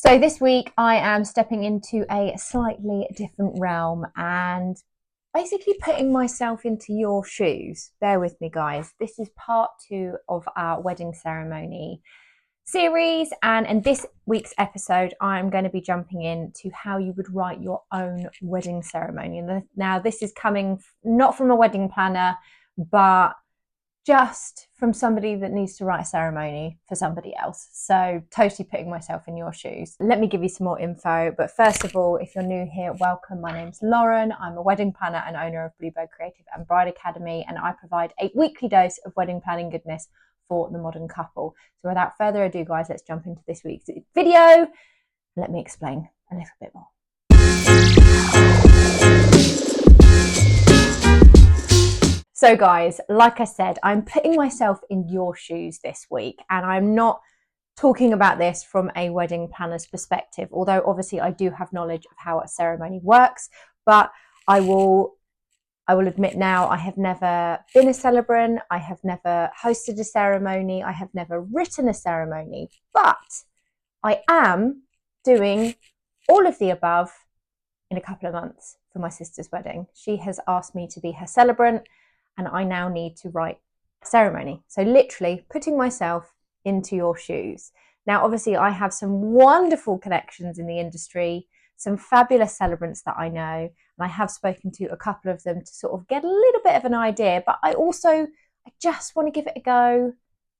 So this week I am stepping into a slightly different realm and basically putting myself into your shoes. Bear with me, guys. This is part 2 of our wedding ceremony series, and in this week's episode I'm going to be jumping into how you would write your own wedding ceremony. And now this is coming not from a wedding planner, but just from somebody that needs to write a ceremony for somebody else. So totally putting myself in your shoes. Let me give you some more info. But first of all, if you're new here, welcome. My name's Lauren. I'm a wedding planner and owner of Bluebird Creative and Bride Academy, and I provide a weekly dose of wedding planning goodness for the modern couple. So without further ado, guys, let's jump into this week's video. Let me explain a little bit more. So guys, like I said, I'm putting myself in your shoes this week, and I'm not talking about this from a wedding planner's perspective, although obviously I do have knowledge of how a ceremony works, but I will admit now, I have never been a celebrant, I have never hosted a ceremony, I have never written a ceremony, but I am doing all of the above in a couple of months for my sister's wedding. She has asked me to be her celebrant, and I now need to write a ceremony. So literally putting myself into your shoes. Now, obviously, I have some wonderful connections in the industry, some fabulous celebrants that I know, and I have spoken to a couple of them to sort of get a little bit of an idea, but I just want to give it a go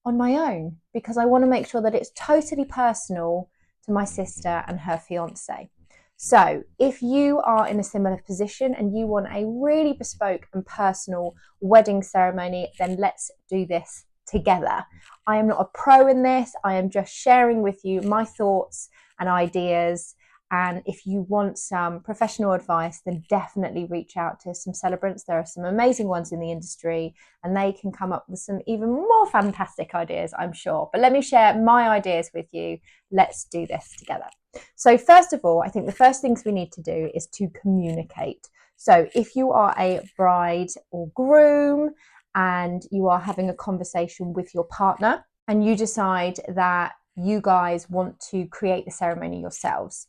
on my own, because I want to make sure that it's totally personal to my sister and her fiance. So if you are in a similar position and you want a really bespoke and personal wedding ceremony, then let's do this together. I am not a pro in this. I am just sharing with you my thoughts and ideas. And if you want some professional advice, then definitely reach out to some celebrants. There are some amazing ones in the industry, and they can come up with some even more fantastic ideas, I'm sure. But let me share my ideas with you. Let's do this together. So first of all, I think the first things we need to do is to communicate. So if you are a bride or groom and you are having a conversation with your partner and you decide that you guys want to create the ceremony yourselves,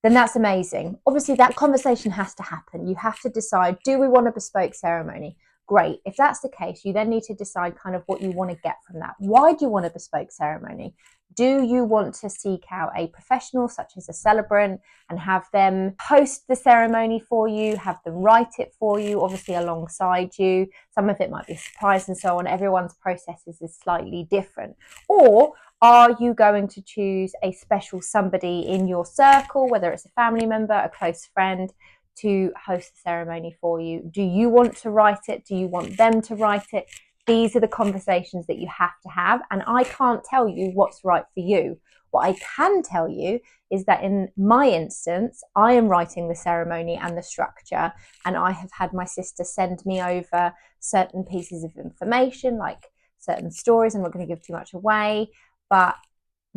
then that's amazing. Obviously, that conversation has to happen. You have to decide, do we want a bespoke ceremony? Great. If that's the case, you then need to decide kind of what you want to get from that. Why do you want a bespoke ceremony? Do you want to seek out a professional such as a celebrant and have them host the ceremony for you, have them write it for you, obviously alongside you? Some of it might be a surprise and so on. Everyone's processes is slightly different. Or are you going to choose a special somebody in your circle, whether it's a family member, a close friend, to host the ceremony for you? Do you want to write it? Do you want them to write it? These are the conversations that you have to have, and I can't tell you what's right for you. What I can tell you is that in my instance, I am writing the ceremony and the structure, and I have had my sister send me over certain pieces of information, like certain stories. I'm not going to give too much away, but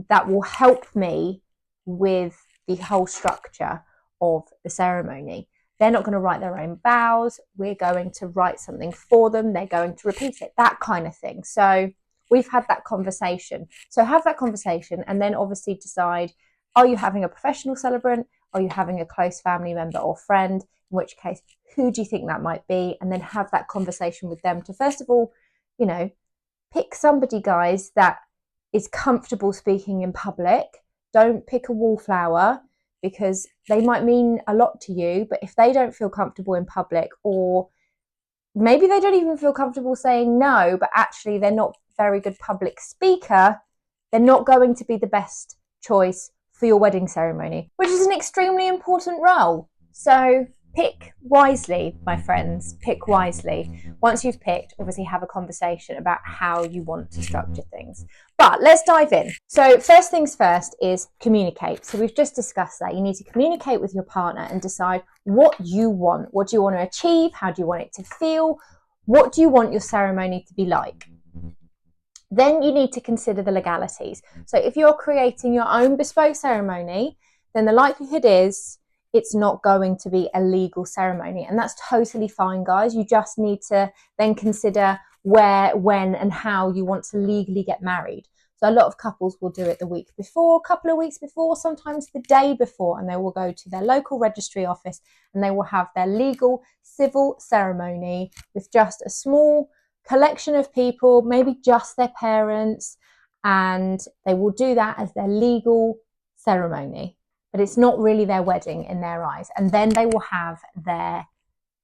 that will help me with the whole structure of the ceremony. They're not going to write their own vows. We're going to write something for them. They're going to repeat it, that kind of thing. So we've had that conversation. So have that conversation and then obviously decide, are you having a professional celebrant? Are you having a close family member or friend? In which case, who do you think that might be? And then have that conversation with them to, first of all, pick somebody, guys, that is comfortable speaking in public. Don't pick a wallflower, because they might mean a lot to you, but if they don't feel comfortable in public, or maybe they don't even feel comfortable saying no, but actually they're not a very good public speaker, they're not going to be the best choice for your wedding ceremony, which is an extremely important role. So pick wisely, my friends, pick wisely. Once you've picked, obviously have a conversation about how you want to structure things. But let's dive in. So first things first is communicate. So we've just discussed that. You need to communicate with your partner and decide what you want. What do you want to achieve? How do you want it to feel? What do you want your ceremony to be like? Then you need to consider the legalities. So if you're creating your own bespoke ceremony, then the likelihood is it's not going to be a legal ceremony. And that's totally fine, guys. You just need to then consider where, when, and how you want to legally get married. So a lot of couples will do it the week before, a couple of weeks before, sometimes the day before, and they will go to their local registry office and they will have their legal civil ceremony with just a small collection of people, maybe just their parents, and they will do that as their legal ceremony. But it's not really their wedding in their eyes. And then they will have their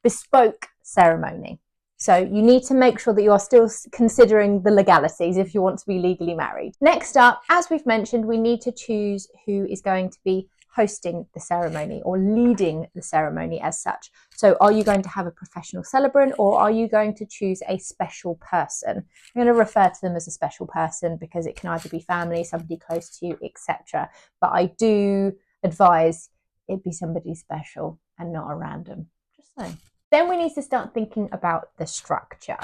bespoke ceremony. So you need to make sure that you are still considering the legalities if you want to be legally married. Next up, as we've mentioned, we need to choose who is going to be hosting the ceremony or leading the ceremony as such. So are you going to have a professional celebrant, or are you going to choose a special person? I'm going to refer to them as a special person because it can either be family, somebody close to you, etc. But I do advise it be somebody special and not a random. Just saying. Then we need to start thinking about the structure.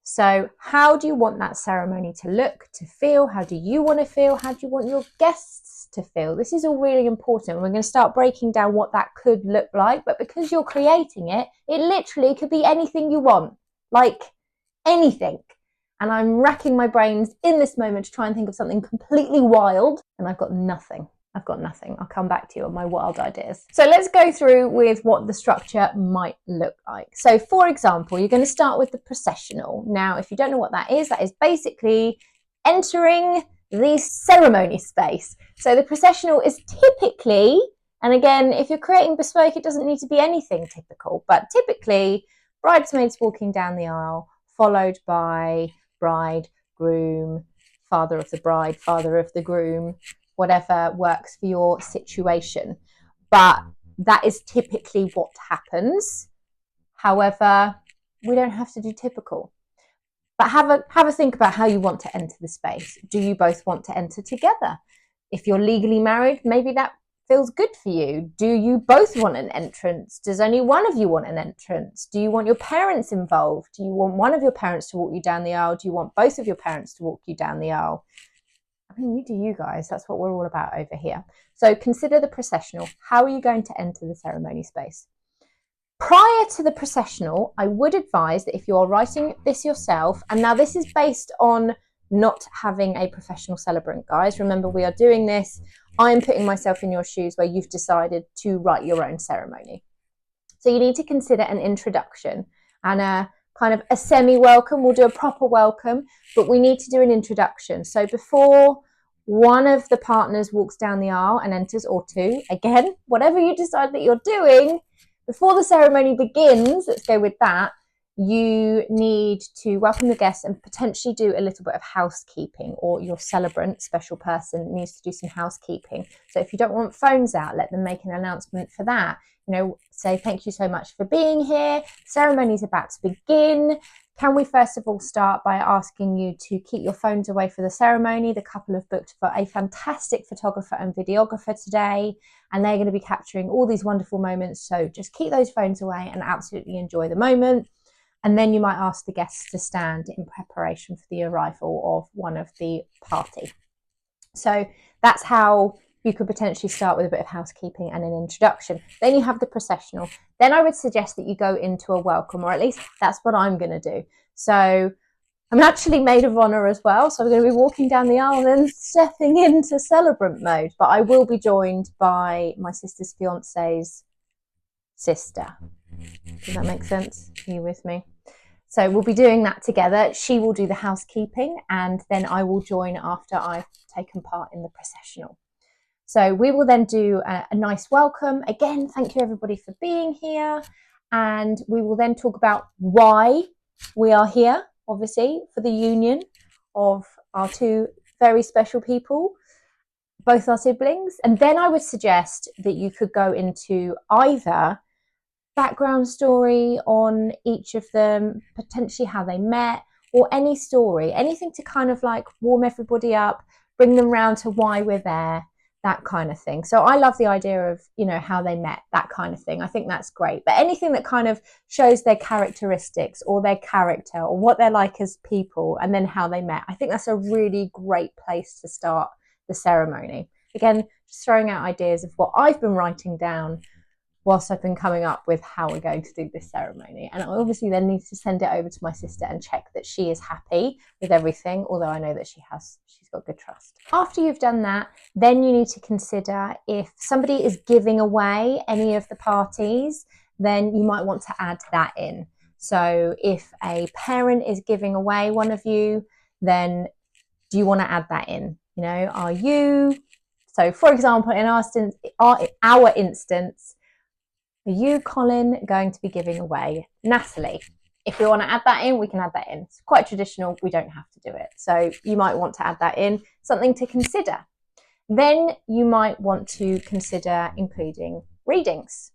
So how do you want that ceremony to look, to feel? How do you want to feel? How do you want your guests to feel? This is all really important. We're going to start breaking down what that could look like, but because you're creating it, it literally could be anything you want, like anything. And I'm racking my brains in this moment to try and think of something completely wild, and I've got nothing. I'll come back to you on my wild ideas. So let's go through with what the structure might look like. So for example, you're going to start with the processional. Now, if you don't know what that is basically entering the ceremony space. So the processional is typically, and again, if you're creating bespoke, it doesn't need to be anything typical, but typically bridesmaids walking down the aisle, followed by bride, groom, father of the bride, father of the groom, whatever works for your situation. But that is typically what happens. However, we don't have to do typical. But have a think about how you want to enter the space. Do you both want to enter together? If you're legally married, maybe that feels good for you. Do you both want an entrance? Does only one of you want an entrance? Do you want your parents involved? Do you want one of your parents to walk you down the aisle? Do you want both of your parents to walk you down the aisle? I mean, you do you guys. That's what we're all about over here. So consider the processional. How are you going to enter the ceremony space? Prior to the processional, I would advise that if you are writing this yourself, and now this is based on not having a professional celebrant, guys. Remember, we are doing this. I am putting myself in your shoes where you've decided to write your own ceremony. So you need to consider an introduction and a kind of a semi-welcome. We'll do a proper welcome, but we need to do an introduction. So before one of the partners walks down the aisle and enters, or two, again, whatever you decide that you're doing, before the ceremony begins, let's go with that, you need to welcome the guests and potentially do a little bit of housekeeping, or your celebrant, special person, needs to do some housekeeping. So if you don't want phones out, let them make an announcement for that. You know, say thank you so much for being here. The ceremony is about to begin. Can we first of all start by asking you to keep your phones away for the ceremony? The couple have booked for a fantastic photographer and videographer today, and they're going to be capturing all these wonderful moments. So just keep those phones away and absolutely enjoy the moment. And then you might ask the guests to stand in preparation for the arrival of one of the party. So that's how you could potentially start with a bit of housekeeping and an introduction. Then you have the processional. Then I would suggest that you go into a welcome, or at least that's what I'm going to do. So I'm actually maid of honour as well. So I'm going to be walking down the aisle and then stepping into celebrant mode. But I will be joined by my sister's fiance's sister. Does that make sense? Are you with me? So we'll be doing that together. She will do the housekeeping, and then I will join after I've taken part in the processional. So we will then do a nice welcome. Again, thank you everybody for being here. And we will then talk about why we are here, obviously, for the union of our two very special people, both our siblings. And then I would suggest that you could go into either background story on each of them, potentially how they met, or any story, anything to kind of like warm everybody up, bring them round to why we're there, that kind of thing. So I love the idea of, you know, how they met, that kind of thing. I think that's great. But anything that kind of shows their characteristics or their character or what they're like as people, and then how they met, I think that's a really great place to start the ceremony. Again, just throwing out ideas of what I've been writing down whilst I've been coming up with how we're going to do this ceremony. And I obviously then need to send it over to my sister and check that she is happy with everything, although I know that she's got good trust. After you've done that, then you need to consider if somebody is giving away any of the parties, then you might want to add that in. So if a parent is giving away one of you, then do you want to add that in? You know, are you, so for example, in our instance, are you, Colin, going to be giving away Natalie? If we want to add that in, we can add that in. It's quite traditional. We don't have to do it. So you might want to add that in, something to consider. Then you might want to consider including readings.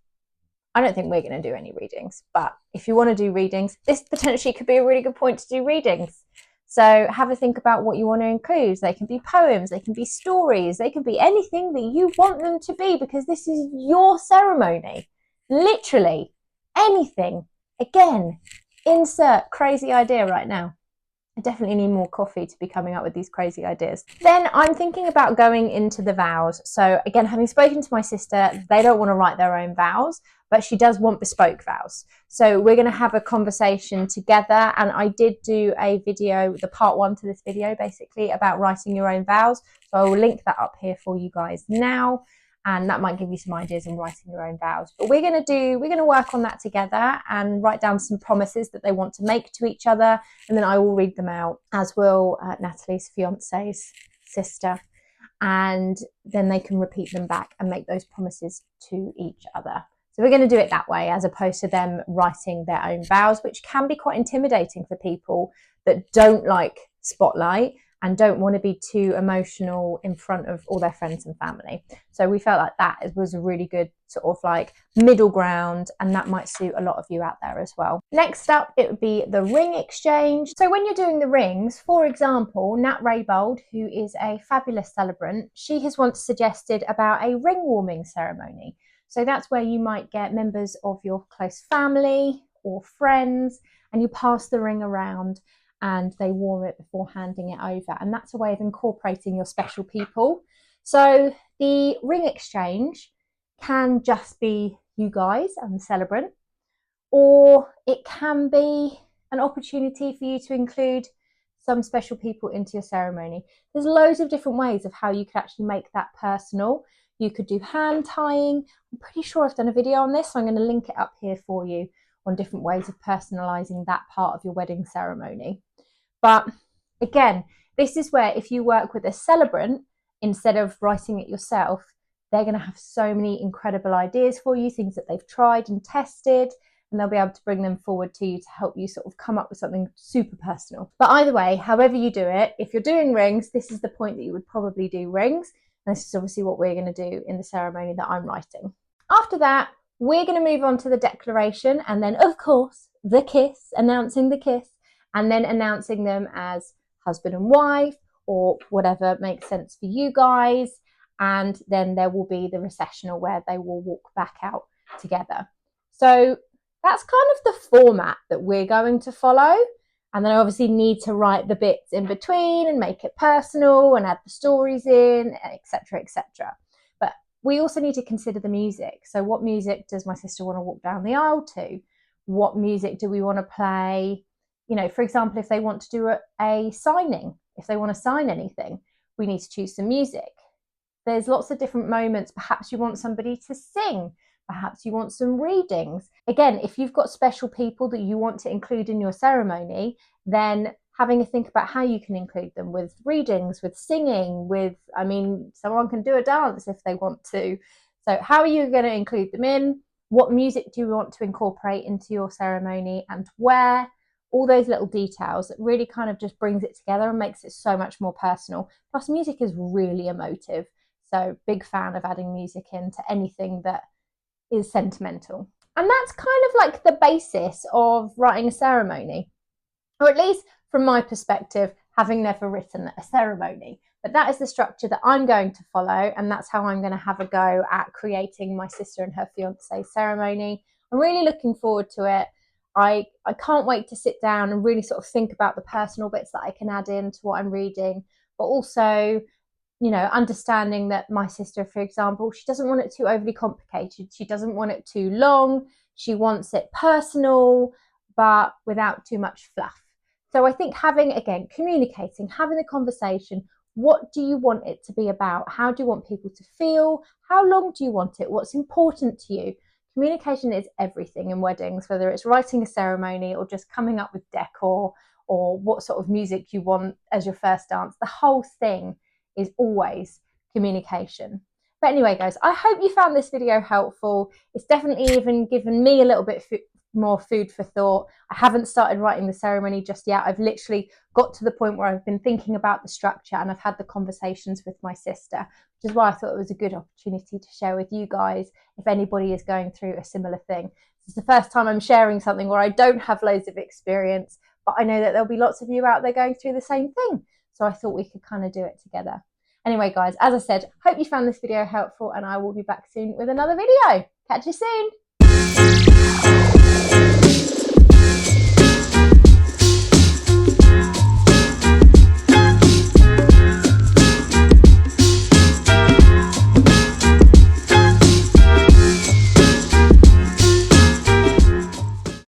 I don't think we're going to do any readings, but if you want to do readings, this potentially could be a really good point to do readings. So have a think about what you want to include. They can be poems, they can be stories, they can be anything that you want them to be, because this is your ceremony. Literally anything. Again, insert crazy idea right now. I definitely need more coffee to be coming up with these crazy ideas. Then I'm thinking about going into the vows. So again, having spoken to my sister, they don't want to write their own vows, but she does want bespoke vows. So we're going to have a conversation together. And I did do a video, the part 1 to this video, basically about writing your own vows. So I will link that up here for you guys now. And that might give you some ideas on writing your own vows. But we're going to work on that together and write down some promises that they want to make to each other. And then I will read them out, as will Natalie's fiance's sister. And then they can repeat them back and make those promises to each other. So we're going to do it that way, as opposed to them writing their own vows, which can be quite intimidating for people that don't like spotlight and don't want to be too emotional in front of all their friends and family. So we felt like that was a really good sort of like middle ground, and that might suit a lot of you out there as well. Next up, it would be the ring exchange. So when you're doing the rings, for example, Nat Raybold, who is a fabulous celebrant, she has once suggested about a ring warming ceremony. So that's where you might get members of your close family or friends, and you pass the ring around and they warm it before handing it over. And that's a way of incorporating your special people. So the ring exchange can just be you guys and the celebrant, or it can be an opportunity for you to include some special people into your ceremony. There's loads of different ways of how you could actually make that personal. You could do hand tying. I'm pretty sure I've done a video on this, so I'm going to link it up here for you on different ways of personalising that part of your wedding ceremony. But again, this is where if you work with a celebrant, instead of writing it yourself, they're going to have so many incredible ideas for you, things that they've tried and tested, and they'll be able to bring them forward to you to help you sort of come up with something super personal. But either way, however you do it, if you're doing rings, this is the point that you would probably do rings. And this is obviously what we're going to do in the ceremony that I'm writing. After that, we're going to move on to the declaration, and then of course the kiss, announcing the kiss, and then announcing them as husband and wife, or whatever makes sense for you guys. And then there will be the processional, where they will walk back out together. So that's kind of the format that we're going to follow. And then I obviously need to write the bits in between and make it personal and add the stories in, etc., etc. But we also need to consider the music. So what music does my sister want to walk down the aisle to? What music do we want to play? You know, for example, if they want to do a signing, if they want to sign anything, we need to choose some music. There's lots of different moments. Perhaps you want somebody to sing. Perhaps you want some readings. Again, if you've got special people that you want to include in your ceremony, then having a think about how you can include them with readings, with singing, with, I mean, someone can do a dance if they want to. So how are you going to include them in? What music do you want to incorporate into your ceremony, and where? All those little details that really kind of just brings it together and makes it so much more personal. Plus, music is really emotive. So big fan of adding music into anything that is sentimental. And that's kind of like the basis of writing a ceremony, or at least from my perspective, having never written a ceremony. But that is the structure that I'm going to follow, and that's how I'm going to have a go at creating my sister and her fiance's ceremony. I'm really looking forward to it. I can't wait to sit down and really sort of think about the personal bits that I can add into what I'm reading, but also you know, understanding that my sister, for example, she doesn't want it too overly complicated. She doesn't want it too long. She wants it personal, but without too much fluff. So I think having, again, communicating, having a conversation, what do you want it to be about? How do you want people to feel? How long do you want it? What's important to you? Communication is everything in weddings, whether it's writing a ceremony or just coming up with decor or what sort of music you want as your first dance. The whole thing is always communication. But anyway, guys, I hope you found this video helpful. It's definitely even given me a little bit more food for thought. I haven't started writing the ceremony just yet. I've literally got to the point where I've been thinking about the structure and I've had the conversations with my sister, which is why I thought it was a good opportunity to share with you guys if anybody is going through a similar thing. This is the first time I'm sharing something where I don't have loads of experience, but I know that there'll be lots of you out there going through the same thing. So I thought we could kind of do it together. Anyway, guys, as I said, hope you found this video helpful and I will be back soon with another video. Catch you soon.